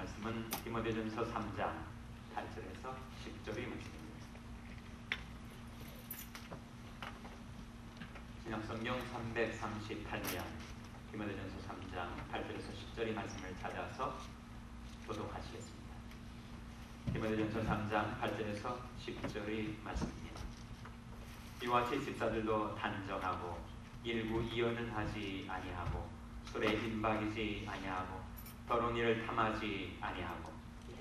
말씀은 디모데전서 3장 8절에서 10절의 말씀입니다. 신약성경 338면 디모데전서 3장 8절에서 10절의 말씀을 찾아서 교독하시겠습니다. 디모데전서 3장 8절에서 10절의 말씀입니다. 이와 같이 집사들도 단정하고 일부 이언을 하지 아니하고 술에 임박이지 아니하고 더러운 일을 탐하지 아니하고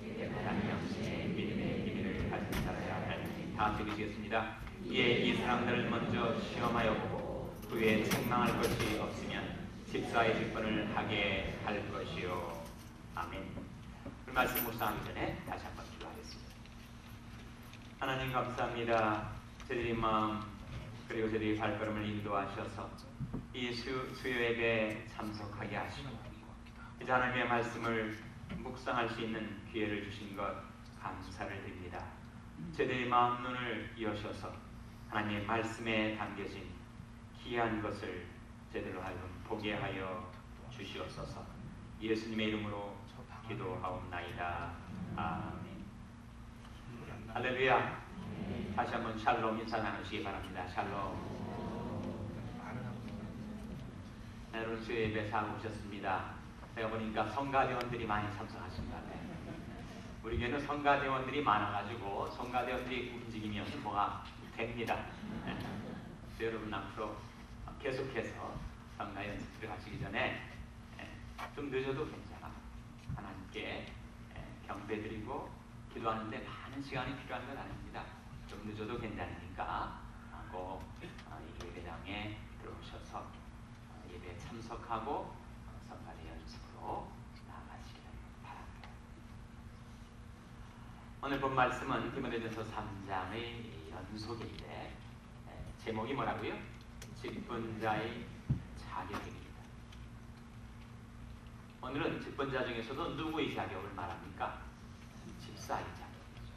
양심의 믿음의 비밀을 가진 자라야 할지. 다 적으시겠습니다. 이에 이 사람들을 먼저 시험하여 보고 후에 책망할 것이 없으면 집사의 직분을 하게 할 것이요. 아멘. 그 말씀 묵상하기 전에 다시 한번 기도하겠습니다. 하나님 감사합니다. 저희들의 마음 그리고 저희들의 발걸음을 인도하셔서 이 수요예배에 참석하게 하시고 이제 하나님의 말씀을 묵상할 수 있는 기회를 주신 것 감사를 드립니다. 저희들의 마음 눈을 여셔서 하나님의 말씀에 담겨진 귀한 것을 저희들로 하여금 보게 하여 주시옵소서. 예수님의 이름으로 기도하옵나이다. 아멘. 할렐루야. 다시 한번 샬롬 인사 나누시기 바랍니다. 샬롬. 여러분 수요예배 잘 오셨습니다. 제가 보니까 성가대원들이 많이 참석하신 것 같아요. 우리 교회는 성가대원들이 많아가지고 성가대원들이 움직이면 뭐가 됩니다. 여러분 앞으로 계속해서 성가 연습 들어가시기 전에 좀 늦어도 괜찮아. 하나님께 경배드리고 기도하는데 많은 시간이 필요한 건 아닙니다. 좀 늦어도 괜찮으니까 꼭 예배당에 들어오셔서 예배에 참석하고 성가대 연습으로 나아가시길 바랍니다. 오늘 본 말씀은 디모데전서 3장의 연속인데 제목이 뭐라고요? 직분자의 자격입니다. 오늘은 직분자 중에서도 누구의 자격을 말합니까? 집사의 자격이죠.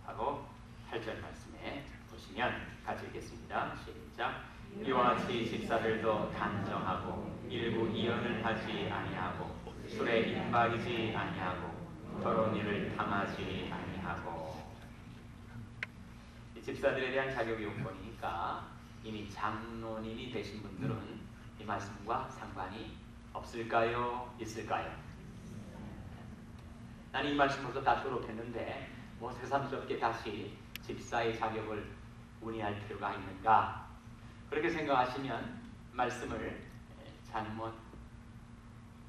하고 8절 말씀에 보시면 같이 읽겠습니다. 시작. 이와 같이 집사들도 단정하고 일부 이언을 하지 아니하고 술에 임박이지 아니하고 더러운 일을 탐하지 아니하고. 이 집사들에 대한 자격 요건이니까 이미 장로님이 되신 분들은 이 말씀과 상관이 없을까요? 있을까요? 나는 이 말씀으로도 다 졸업했는데 뭐 새삼스럽게 다시 집사의 자격을 운이할 필요가 있는가? 그렇게 생각하시면 말씀을 잘못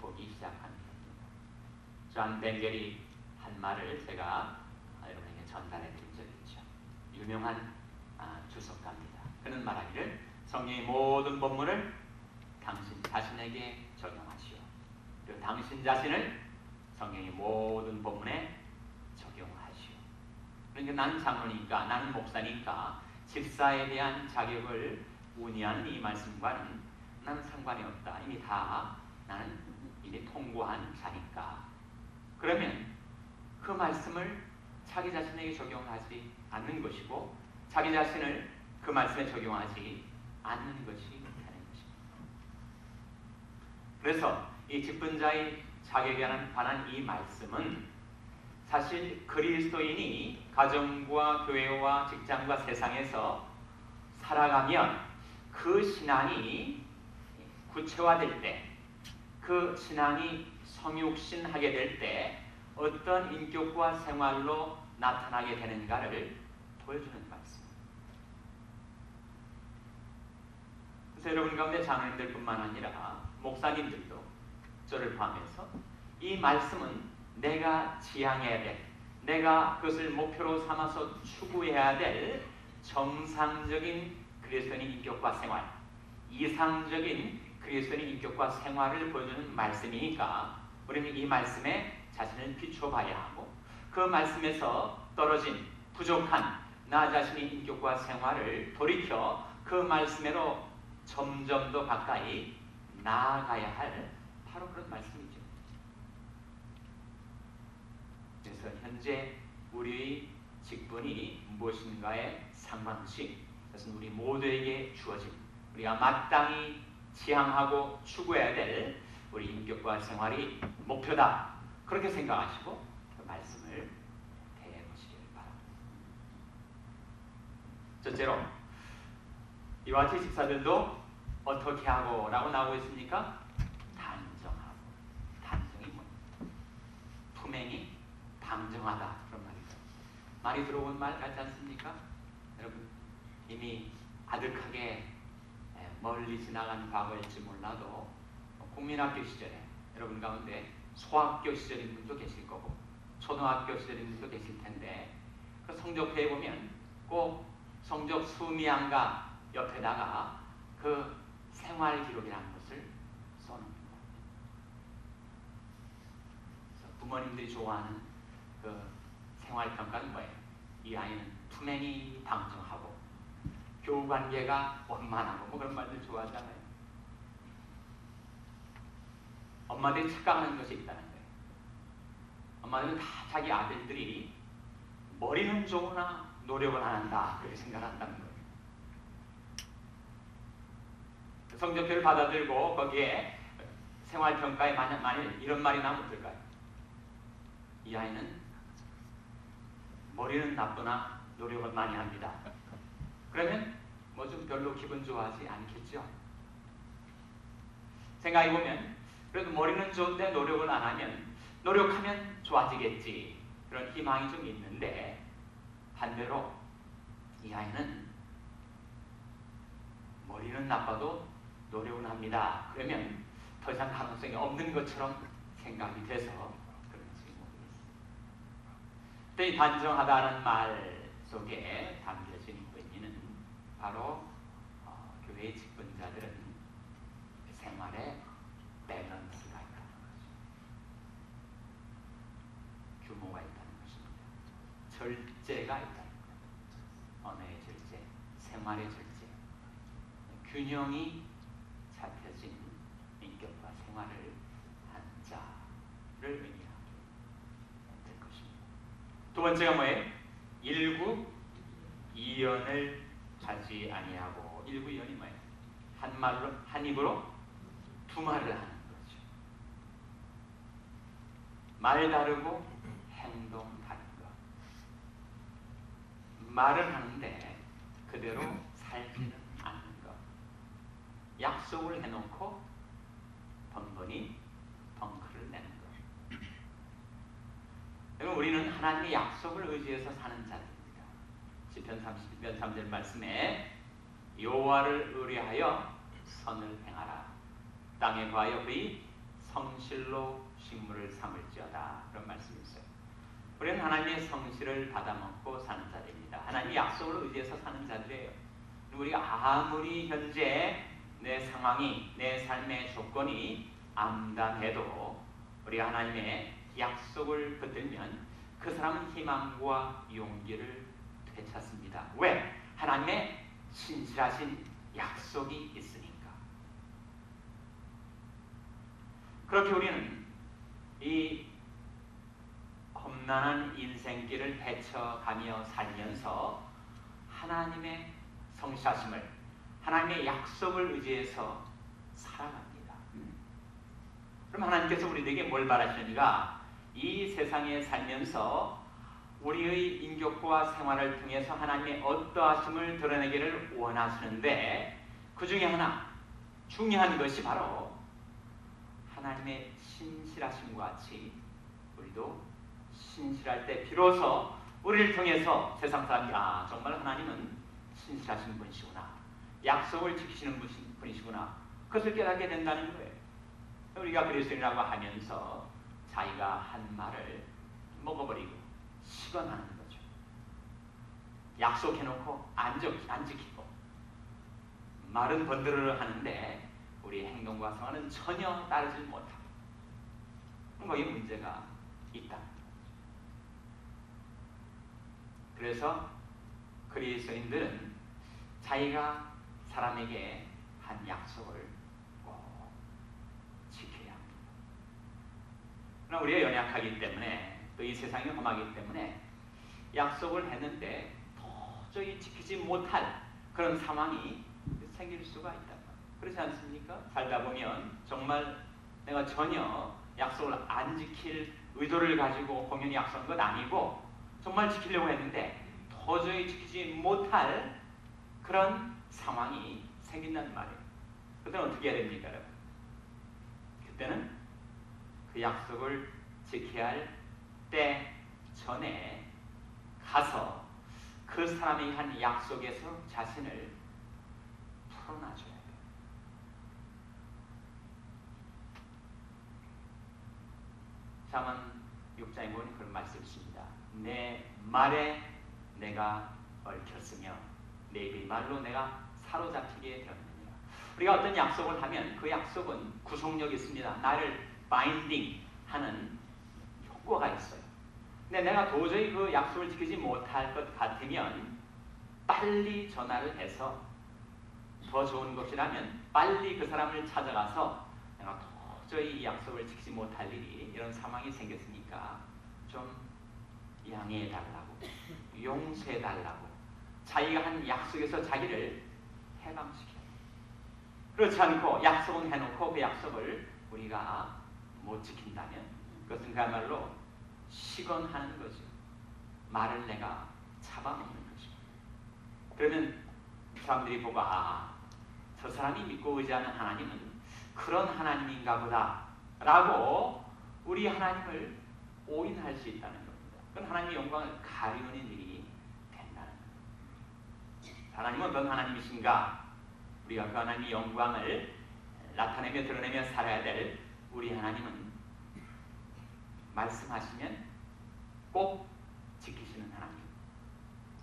보기 시작합니다. 존 벵겔이 한 말을 제가 여러분에게 전달해 드린 적이 있죠. 유명한 주석가입니다. 그는 말하기를 성경의 모든 본문을 당신 자신에게 적용하시오. 그리고 당신 자신을 성경의 모든 본문에 적용하시오. 그러니까 나는 장로니까 나는 목사니까 집사에 대한 자격을 운이하는 이 말씀과는 나는 상관이 없다. 이미 다 나는 이미 통고한 자니까. 그러면 그 말씀을 자기 자신에게 적용하지 않는 것이고 자기 자신을 그 말씀에 적용하지 않는 것이 되는 것입니다. 그래서 이 직분자의 자격에 관한 이 말씀은 사실 그리스도인이 가정과 교회와 직장과 세상에서 살아가면 그 신앙이 구체화될 때, 그 신앙이 성육신하게 될 때 어떤 인격과 생활로 나타나게 되는가를 보여주는 말씀입니다. 그래서 여러분 가운데 장로님들 뿐만 아니라 목사님들도 저를 포함해서 이 말씀은 내가 지향해야 될, 내가 그것을 목표로 삼아서 추구해야 될 정상적인 그리스도인의 인격과 생활, 이상적인 그리스도인의 인격과 생활을 보여주는 말씀이니까 우리는 이 말씀에 자신을 비춰봐야 하고 그 말씀에서 떨어진 부족한 나 자신의 인격과 생활을 돌이켜 그 말씀으로 점점 더 가까이 나아가야 할 바로 그런 말씀이죠. 그래서 현재 우리의 직분이 무엇인가에 상관없이 그것은 우리 모두에게 주어진 우리가 마땅히 지향하고 추구해야 될 우리 인격과 생활이 목표다. 그렇게 생각하시고 그 말씀을 대해보시길 바랍니다. 첫째로 이와 같이 집사들도 어떻게 하고 라고 나오고 있습니까? 단정하고. 단정이 뭐예요? 품행이 당정하다 그런 말이죠. 많이 들어본 말 같지 않습니까? 여러분 이미 아득하게 멀리 지나간 과거일지 몰라도 국민학교 시절에 여러분 가운데 소학교 시절인 분도 계실 거고 초등학교 시절인 분도 계실 텐데 그 성적표에 보면 꼭 성적 수미양과 옆에다가 그 생활 기록이라는 것을 써놓습니다. 부모님들이 좋아하는 그 생활 평가는 뭐예요? 이 아이는 품행이 당정하고 교우 관계가 원만하고 뭐 그런 말들 좋아하잖아요. 엄마들이 착각하는 것이 있다는 거예요. 엄마들은 다 자기 아들들이 머리는 좋으나 노력을 안 한다 그렇게 생각한다는 거예요. 성적표를 받아들고 거기에 생활평가에 만일 이런 말이 나오면 어떨까요? 이 아이는 머리는 나쁘나 노력을 많이 합니다. 그러면 뭐 좀 별로 기분 좋아하지 않겠죠? 생각해보면 그래도 머리는 좋은데 노력을 안 하면 노력하면 좋아지겠지 그런 희망이 좀 있는데 반대로 이 아이는 머리는 나빠도 노력은 합니다. 그러면 더 이상 가능성이 없는 것처럼 생각이 돼서 그런지 모르겠습니다. 이 단정하다는 말 속에 담겨진 의미는 바로 교회 직분자들은 생활에 밸런스가 있다는 거죠. 규모가 있다는 것입니다. 절제가 있다는 거죠. 언어의 절제, 생활의 절제, 균형이 잡혀진 인격과 생활을 한 자를 의미하게 될 것입니다. 두 번째가 뭐예요? 일구이연을 하지 아니하고 일구이연이 뭐예요? 한 입으로 두 말을 하는 거죠. 말 다르고 행동 다른 것. 말을 하는데 그대로 살지는 않는 것. 약속을 해놓고 번번이 벙크를 내는 것. 여러분 우리는 하나님의 약속을 의지해서 사는 자들입니다. 시편 30편 3절 말씀에 여호와를 의뢰하여 선을 행하라. 땅에 거하여 그의 성실로 식물을 삼을지어다. 그런 말씀이 있어요. 우리는 하나님의 성실을 받아먹고 사는 자들입니다. 하나님의 약속을 의지해서 사는 자들이에요. 우리가 아무리 현재 내 상황이, 내 삶의 조건이 암담해도 우리가 하나님의 약속을 붙들면 그 사람은 희망과 용기를 되찾습니다. 왜? 하나님의 신실하신 약속이 있으니까. 그렇게 우리는 이 험난한 인생길을 헤쳐가며 살면서 하나님의 성실하심을, 하나님의 약속을 의지해서 살아갑니다. 그럼 하나님께서 우리에게 뭘 바라시는가? 이 세상에 살면서 우리의 인격과 생활을 통해서 하나님의 어떠하심을 드러내기를 원하시는데 그 중에 하나 중요한 것이 바로 하나님의 신실하심과 같이 우리도 신실할 때 비로소 우리를 통해서 세상 사람이 정말 하나님은 신실하신 분이시구나, 약속을 지키시는 분이시구나, 그것을 깨닫게 된다는 거예요. 우리가 그리스도인이라고 하면서 자기가 한 말을 먹어버리고 시건하는 거죠. 약속해놓고 안 지키고 말은 번들어 하는데 우리의 행동과 생활은 전혀 따르지 못하고 거기에 문제가 있다. 그래서 그리스도인들은 자기가 사람에게 한 약속을 꼭 지켜야 합니다. 그러나 우리가 연약하기 때문에 또 이 세상이 험하기 때문에 약속을 했는데 도저히 지키지 못할 그런 상황이 생길 수가 있단 말이에요. 그렇지 않습니까? 살다 보면 정말 내가 전혀 약속을 안 지킬 의도를 가지고 공연히 약속한 것 아니고 정말 지키려고 했는데 도저히 지키지 못할 그런 상황이 생긴다는 말이에요. 그때는 어떻게 해야 됩니까, 여러분? 그때는 그 약속을 지켜야 할 때 전에 가서 그 사람이 한 약속에서 자신을 풀어놔줘야 돼요. 잠언 6장에 보면 그런 말씀이 있습니다. 내 말에 내가 얽혔으며 내 입의 말로 내가 사로잡히게 되었느니라. 우리가 어떤 약속을 하면 그 약속은 구속력이 있습니다. 나를 바인딩 하는 효과가 있어요. 근데 내가 도저히 그 약속을 지키지 못할 것 같으면 빨리 전화를 해서 더 좋은 것이라면 빨리 그 사람을 찾아가서 내가 도저히 이 약속을 지키지 못할 일이 이런 상황이 생겼으니까 좀 양해해달라고 용서해달라고 자기가 한 약속에서 자기를 해방시켜요. 그렇지 않고 약속은 해놓고 그 약속을 우리가 못 지킨다면 그것은 그야말로 시건하는 거죠. 말을 내가 잡아먹는 거죠. 그러면 사람들이 보고 저 사람이 믿고 의지하는 하나님은 그런 하나님인가 보다 라고 우리 하나님을 오인할 수 있다는 겁니다. 그건 하나님의 영광을 가리우는 일이 된다는 겁니다. 하나님은 어떤 하나님이신가? 우리가 그 하나님의 영광을 나타내며 드러내며 살아야 될 우리 하나님은 말씀하시면 꼭 지키시는 하나님.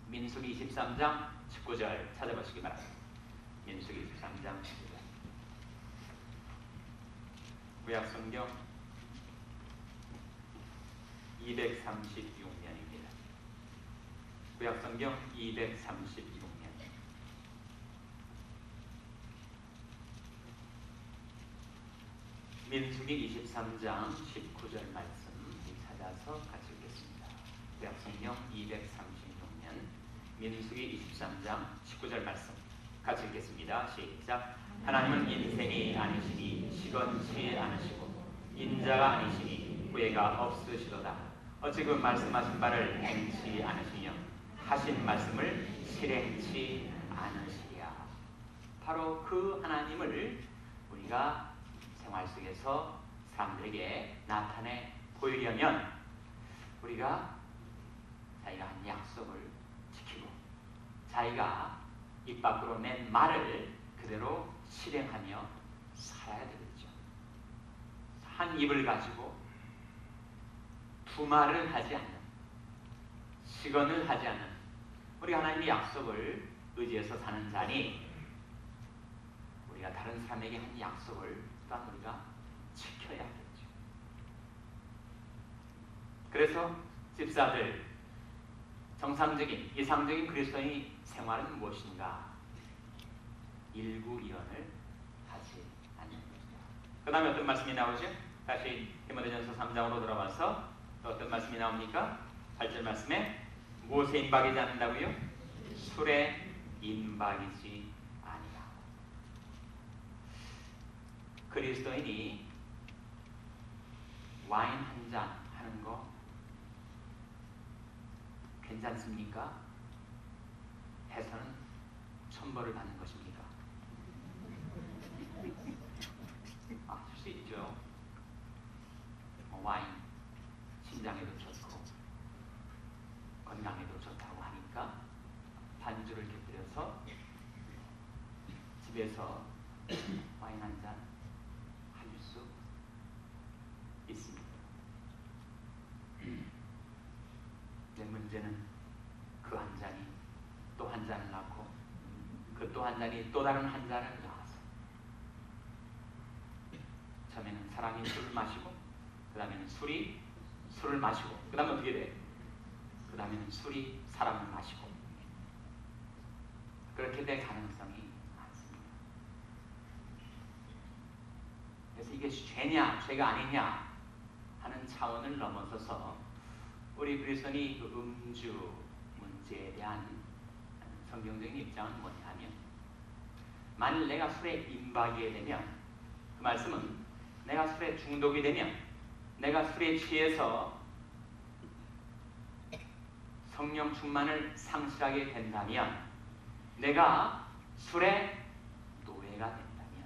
민수기 23장 19절 찾아보시기 바랍니다. 민수기 23장 19절. 구약성경 236면입니다. 구약성경 236면. 민수기 23장 19절 말씀 찾아서 같이 읽겠습니다. 구약성경 236면 민수기 23장 19절 말씀 같이 읽겠습니다. 시작. 하나님은 인생이 아니시니 시건치 않으시고 인자가 아니시니 후회가 없으시도다. 어찌 그 말씀하신 바를 행치 않으시며 하신 말씀을 실행치 않으시랴. 바로 그 하나님을 우리가 생활 속에서 사람들에게 나타내 보이려면 우리가 자기가 한 약속을 지키고 자기가 입 밖으로 낸 말을 그대로 실행하며 살아야 되겠죠. 한 입을 가지고 두 말을 하지 않는, 시건을 하지 않는 우리 하나님의 약속을 의지해서 사는 자니 우리가 다른 사람에게 한 약속을 또한 우리가 지켜야 하겠죠. 그래서 집사들 정상적인 이상적인 그리스도인의 생활은 무엇인가? 일구이언을 하지 않는 것이다. 그 다음에 어떤 말씀이 나오죠? 다시 디모데전서 3장으로 돌아와서 또 어떤 말씀이 나옵니까? 8절 말씀에 무엇에 임박이지 않는다고요? 술에 임박이지 아니하고. 그리스도인이 와인 한 잔 하는 거 괜찮습니까? 해서는 천벌을 받는 것입니까? 할 수 있죠. 와인 신장에도 좋고 건강에도 좋다고 하니까 반주를 곁들여서 집에서 와인 한 잔 할 수 있습니다. 내 문제는 그 한 잔이 또 한 잔을 낳고 그 또 한 잔이 또 다른 한 잔을 낳아서 처음에는 사람이 술을 마시고 그 다음에는 술이 술을 마시고 그 다음에 어떻게 돼? 그 다음에는 술이 사람을 마시고 그렇게 될 가능성이 많습니다. 그래서 이게 죄냐 죄가 아니냐 하는 차원을 넘어서서 우리 그리스도인이 그 음주 문제에 대한 성경적인 입장은 뭐냐면 만일 내가 술에 임박이게 되면 그 말씀은 내가 술에 중독이 되면 내가 술에 취해서 성령 충만을 상실하게 된다면, 내가 술의 노예가 된다면,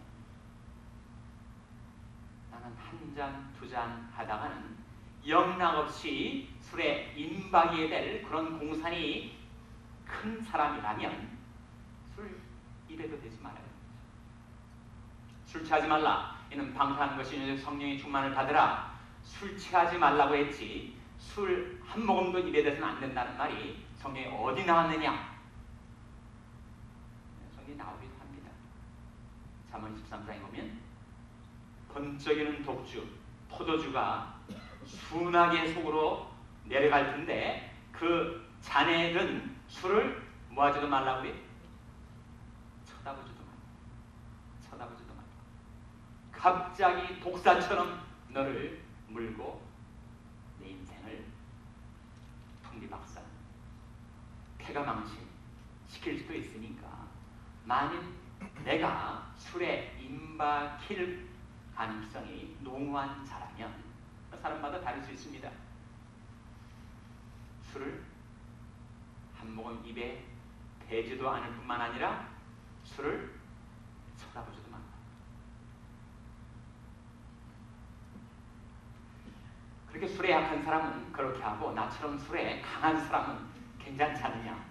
나는 한 잔, 두 잔 하다가는 영락없이 술에 임박이 될 그런 공산이 큰 사람이라면 술 입에도 대지 말아요. 술 취하지 말라. 이는 방탕한 것이 성령의 충만을 받으라. 술 취하지 말라고 했지, 술 한 모금도 입에 대서는 안 된다는 말이 성경에 어디 나왔느냐? 성경에 나오기도 합니다. 잠언 23장에 보면 번쩍이는 독주, 포도주가 순하게 속으로 내려갈 텐데 그 잔에 든 술을 모아주도 말라고요? 쳐다보지도 말고, 쳐다보지도 말고, 갑자기 독사처럼 너를 물고 내 인생을 풍비박산, 패가망신 시킬 수도 있으니까, 만일 내가 술에 임박힐 가능성이 농후한 자라면, 사람마다 다를 수 있습니다. 술을 한 모금 입에 대지도 않을 뿐만 아니라 술을 쳐다보지도 않고, 그렇게 술에 약한 사람은 그렇게 하고 나처럼 술에 강한 사람은 괜찮지 않느냐?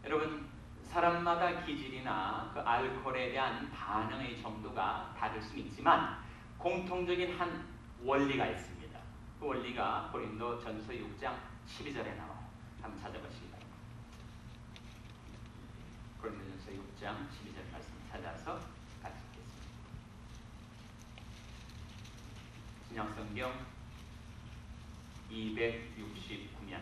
여러분, 사람마다 기질이나 그 알코올에 대한 반응의 정도가 다를 수 있지만 공통적인 한 원리가 있습니다. 그 원리가 고린도전서 6장 12절에 나와요. 한번 찾아보시기 바랍니다. 고린도전서 6장 12절 말씀 찾아서 같이 읽겠습니다. 신약성경 269면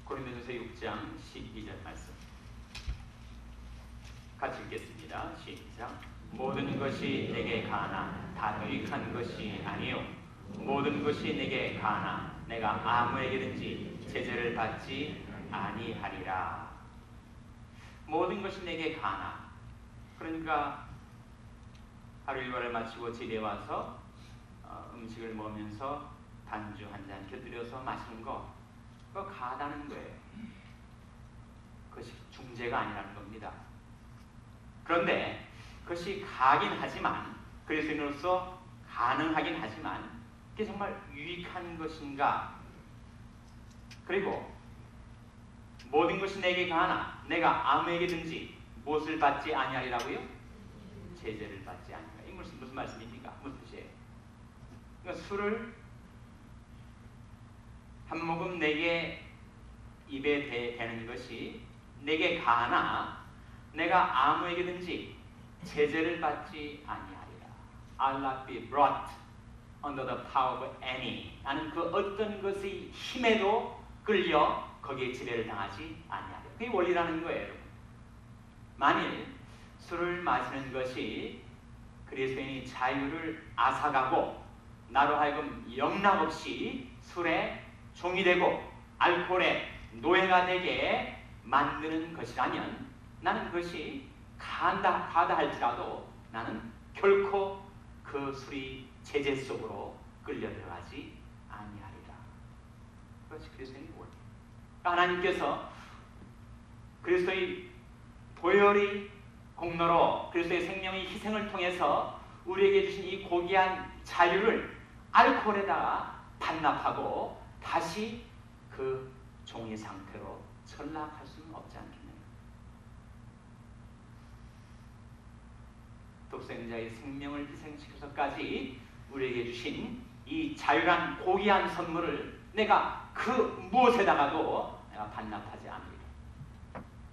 고린도전서 6장 12절 말씀 같이 읽겠습니다. 시작. 모든 것이 내게 가나 다 유익한 것이 아니요 모든 것이 내게 가나 내가 아무에게든지 제재를 받지 아니하리라. 모든 것이 내게 가나, 그러니까 하루 일과를 마치고 집에 와서 음식을 먹으면서 단주 한 잔 곁들여서 마시는 거, 그거 가다는 거예요. 그것이 중재가 아니라는 겁니다. 그런데 그것이 가긴 하지만, 그리스도인으로서 가능하긴 하지만 그게 정말 유익한 것인가? 그리고 모든 것이 내게 가나 내가 아무에게든지 무엇을 받지 아니하리라고요? 제재를 받지 아니하리라. 이 무슨 말씀입니까? 무슨 뜻이에요? 그러니까 술을 한 모금 내게 입에 대는 것이 내게 가나 내가 아무에게든지 제재를 받지 아니하리라. I'll not be brought under the power of any. 나는 그 어떤 것의 힘에도 끌려 거기에 지배를 당하지 아니하리라. 그게 원리라는 거예요, 여러분. 만일 술을 마시는 것이 그리스도인이 자유를 앗아가고 나로 하여금 영락없이 술에 종이 되고 알코올에 노예가 되게 만드는 것이라면, 나는 그것이 가다 할지라도 나는 결코 그 술이 제재 속으로 끌려 들어가지 아니하리라. 그것이 그리스도인의 원리. 하나님께서 그리스도의 보혈의 공로로, 그리스도의 생명의 희생을 통해서 우리에게 주신 이 고귀한 자유를 알코올에다가 반납하고 다시 그 종의 상태로 전락할 수는 없지 않겠느냐. 독생자의 생명을 희생시켜서까지 우리에게 주신 이 자유란 고귀한 선물을 내가 그 무엇에다가도 내가 반납하지 않으리라.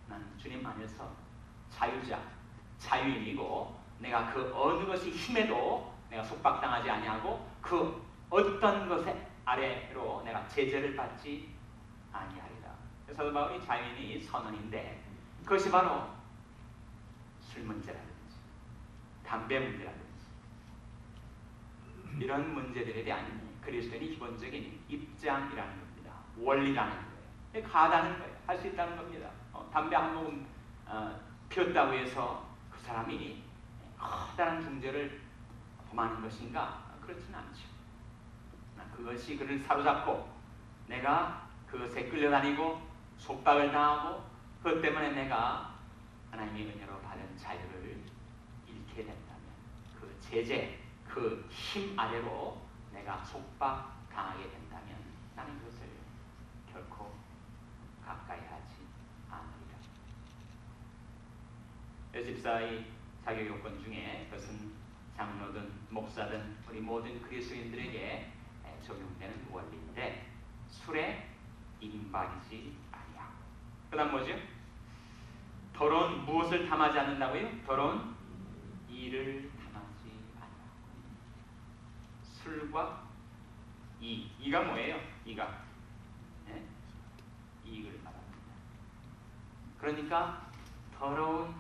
나는 주님 안에서 자유자, 자유인이고 내가 그 어느 것이 힘에도 내가 속박당하지 아니하고 그 어떤 것에 아래로 내가 제재를 받지 아니하리라. 그래서 바로 이 자유인이 선언인데, 그것이 바로 술 문제라든지 담배 문제라든지 이런 문제들에 대한 그리스도인의 기본적인 입장이라는 겁니다. 원리라는 거예요. 가다는 거예요. 할 수 있다는 겁니다. 담배 한 모금 피웠다고 해서 그 사람이 커다란 중죄를 범하는 것인가? 그렇지는 않죠. 그것이 그를 사로잡고 내가 그것에 끌려다니고 속박을 당하고 그것 때문에 내가 하나님의 은혜로 받은 자유를 잃게 된다면 그 제재, 그 힘 아래로 내가 속박 당하게 된다면 나는 그것을 결코 가까이 하지 않으리라. 집사의 자격 요건 중에 그것은 장로든 목사든 우리 모든 그리스도인들에게 적용되는 원리인데 술에 임박이지 아니하고 그 다음 뭐죠? 더러운 무엇을 탐하지 않는다고요? 더러운 이를 탐하지 아니하고 술과 이가 뭐예요? 이가 네? 이익을 말합니다. 그러니까 더러운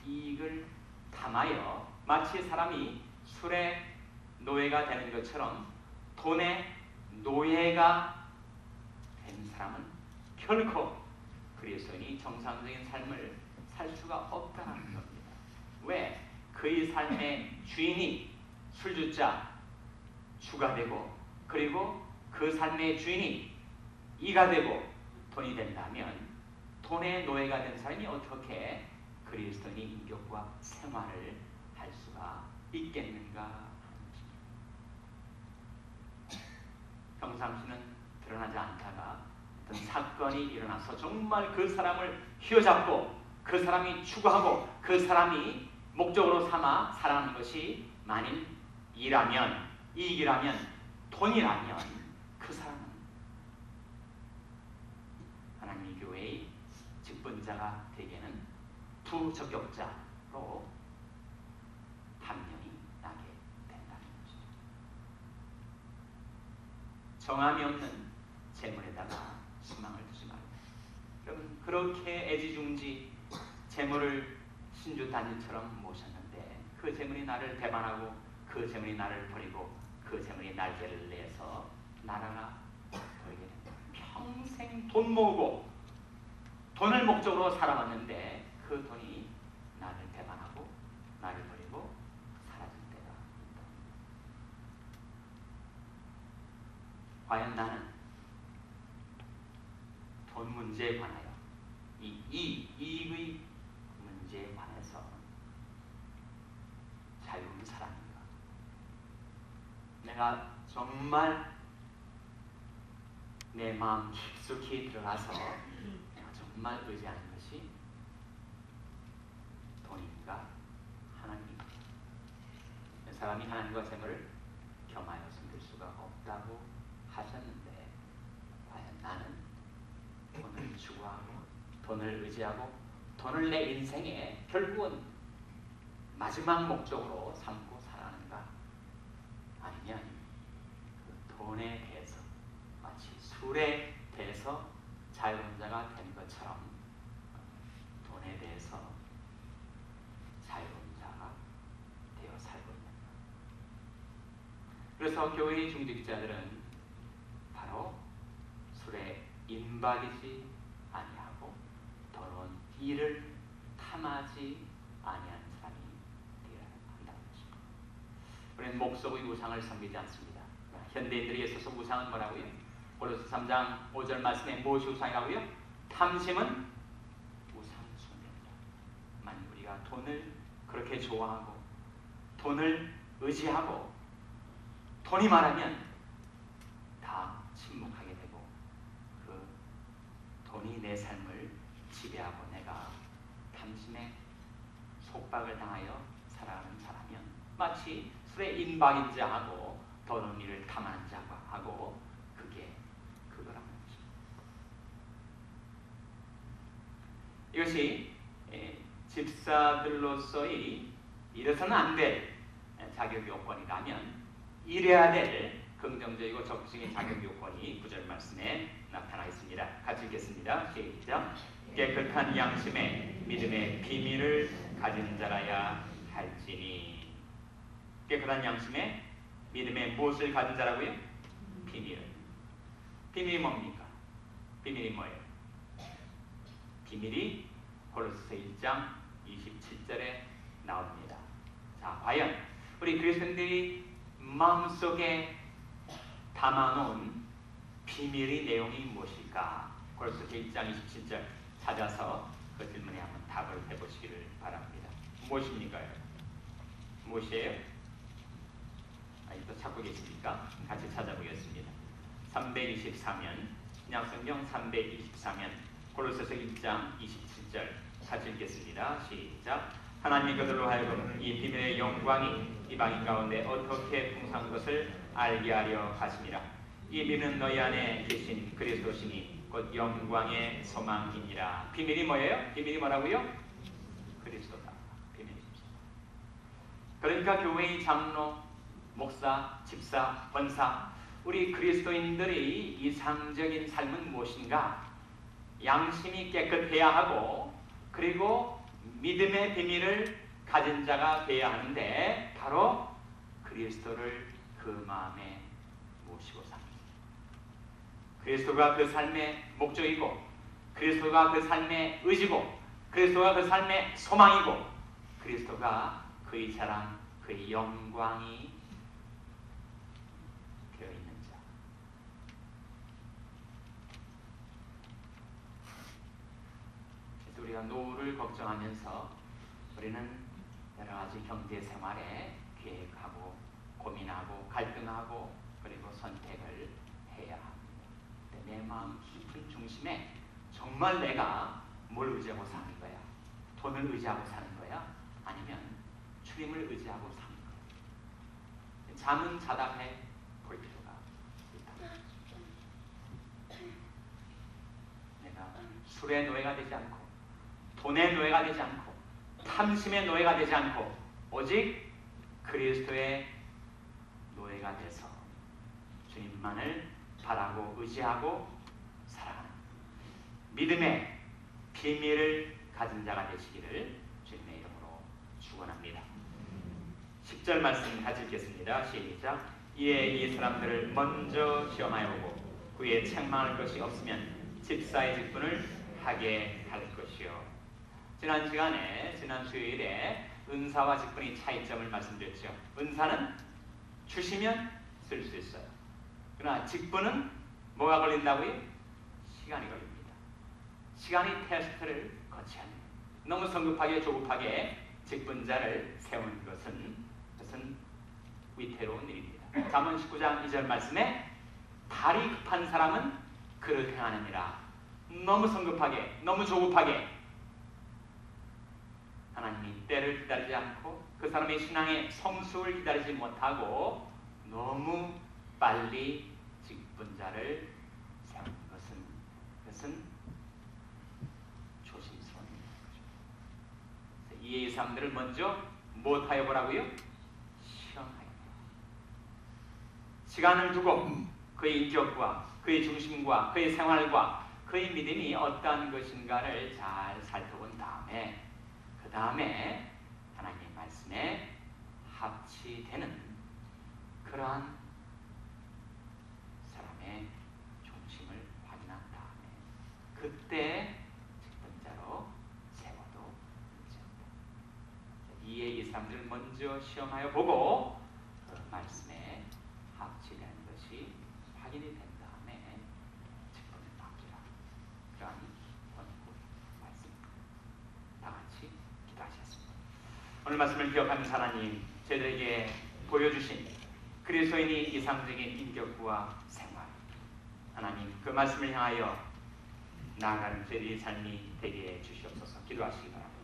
이익을 탐하여 마치 사람이 술의 노예가 되는 것처럼 돈의 노예가 된 사람은 결코 그리스도인이 정상적인 삶을 살 수가 없다는 겁니다. 왜? 그의 삶의 주인이 술주자 주가 되고 그리고 그 삶의 주인이 이가 되고 돈이 된다면 돈의 노예가 된 사람이 어떻게 그리스도인의 인격과 생활을 할 수가 있겠는가? 평상시는 드러나지 않다가 어떤 사건이 일어나서 정말 그 사람을 휘어잡고 그 사람이 추구하고 그 사람이 목적으로 삼아 살아가는 것이 만일 이라면, 이익이라면, 돈이라면 그 사람은 하나님의 교회의 직분자가 되기에는 부적격자로 판명이 나게 된다는 것입니다. 정함이 없는 재물에다가 희망을 두지 말고 여러분 그렇게 애지중지 재물을 신주단지처럼 모셨는데 그 재물이 나를 배반하고 그 재물이 나를 버리고 그 재물이 날개를 내서 날아가 버리게 된다. 평생 돈 모으고 돈을 목적으로 살아왔는데 그 돈이 나를 배반하고 나를 버리고 사라질 때가 있다. 과연 나는 돈 문제에 관하여 이익의 문제에 관해서 자유로운 사람인가? 내가 정말 내 마음 깊숙이 들어가서 내가 정말 의지하는 것이 돈인가? 하나님인가? 사람이 하나님과 재물을 겸하여 섬길 수가 없다고 하셨는데 과연 나는 돈을 추구하고 돈을 의지하고 돈을 내 인생의 결국은 마지막 목적으로 삼고 살아가는가? 아니면 그 돈에 대해서 마치 술에 대해서 자유로운 자가 된 것처럼 돈에 대해서 자유로운 자가 되어 살고 있는가? 그래서 교회의 중직자들은 바로 술에 임박이지 아니하고 더러운 일을 탐하지 아니하는 사람이 되어야 한다는 것입니다. 우리는 목석의 우상을 섬기지 않습니다. 현대인들에 있어서 우상은 뭐라고요? 고린도서 3장 5절 말씀에 무엇이 우상이라고요? 탐심은 우상 숭배입니다. 만약 우리가 돈을 그렇게 좋아하고 돈을 의지하고 돈이 말하면 다 침묵하게 되고 그 돈이 내 삶을 지배하고 내가 탐심에 속박을 당하여 살아가는 사람이면 마치 술에 임박인 자하고 더러운 일을 탐하는 자하고 그게 그거라는 것입니다. 이것이 집사들로서의 이래서는 안 될 자격 요건이라면 이래야 될 긍정적이고 적극적인 자격 요건이 9절 말씀에 나타나 있습니다. 같이 읽겠습니다. 시작. 깨끗한 양심에 믿음의 비밀을 가진 자라야 할지니. 깨끗한 양심에 믿음의 무엇을 가진 자라고요? 비밀을. 비밀이 뭡니까? 비밀이 뭐예요? 비밀이 고린도서 1장 27절에 나옵니다. 자, 과연 우리 그리스도인들이 마음속에 담아놓은 비밀의 내용이 무엇일까? 골로새 1장 27절 찾아서 그 질문에 한번 답을 해보시기를 바랍니다. 무엇입니까? 무엇이에요? 또 찾고 계십니까? 같이 찾아보겠습니다. 324면 신약성경 324면 골로새서 1장 27절 같이 읽겠습니다. 시작. 하나님이 그들로 하여금 이 비밀의 영광이 이방인 가운데 어떻게 풍성한 것을 알게 하려 하심이라. 이 비밀은 너희 안에 계신 그리스도시니 곧 영광의 소망이니라. 비밀이 뭐예요? 비밀이 뭐라고요? 그리스도다. 비밀입니다. 그러니까 교회의 장로, 목사, 집사, 권사, 우리 그리스도인들의 이상적인 삶은 무엇인가? 양심이 깨끗해야 하고 그리고 믿음의 비밀을 가진 자가 되어야 하는데 바로 그리스도를 그 마음에 모시고 삽니다. 그리스도가 그 삶의 목적이고 그리스도가 그 삶의 의지고 그리스도가 그 삶의 소망이고 그리스도가 그의 자랑, 그의 영광이 되어 있는 자. 그래서 우리가 노후를 걱정하면서 우리는 여러 가지 경제 생활에 계획하고 고민하고 갈등하고 그리고 선택을 해야 합니다. 내 마음 깊은 중심에 정말 내가 뭘 의지하고 사는 거야? 돈을 의지하고 사는 거야? 아니면 주님을 의지하고 사는 거야? 잠은 자다 해 볼 필요가 있다. 내가 술의 노예가 되지 않고 돈의 노예가 되지 않고 탐심의 노예가 되지 않고 오직 그리스도의 노예가 돼서 주님만을 바라고 의지하고 살아가는 믿음의 비밀을 가진 자가 되시기를 주님의 이름으로 축원합니다. 10절 말씀 같이 읽겠습니다. 시작. 이에 이 사람들을 먼저 시험하여 보고 그에 책망할 것이 없으면 집사의 직분을 하게 할 것이요. 지난 시간에 지난 수요일에 은사와 직분의 차이점을 말씀드렸죠. 은사는 주시면 쓸 수 있어요. 그러나 직분은 뭐가 걸린다고요? 시간이 걸립니다. 시간이 테스트를 거쳐야 합니다. 너무 성급하게 조급하게 직분자를 세운 것은 위태로운 일입니다. 잠언 19장 2절 말씀에 발이 급한 사람은 그를 행하느니라. 너무 성급하게 너무 조급하게 하나님이 때를 기다리지 않고 그 사람의 신앙의 성숙을 기다리지 못하고 너무 빨리 직분자를 세우는 그것은 조심스러운 일이죠. 이에 이 사람들을 먼저 못하여 보라고요? 시험하여. 시간을 두고 그의 인격과 그의 중심과 그의 생활과 그의 믿음이 어떠한 것인가를 잘 살펴본 다음에 그 다음에 하나님의 말씀에 합치되는 그러한 사람의 중심을 확인한 다음에 그때 직분자로 세워도 문제없다. 이에 이 사람들을 먼저 시험하여 보고 그 말씀에 합치되는 것이 확인이 된 다음에 직분을 맡기라. 그러한 권고 말씀입니다. 다 같이 기도하셨습니다. 오늘 말씀을 기억하는 하나님, 저희들에게 보여주신 그리스도인의 이상적인 인격과 생활, 하나님 그 말씀을 향하여 나아가는 저희의 삶이 되게 해주시옵소서. 기도하시기 바랍니다.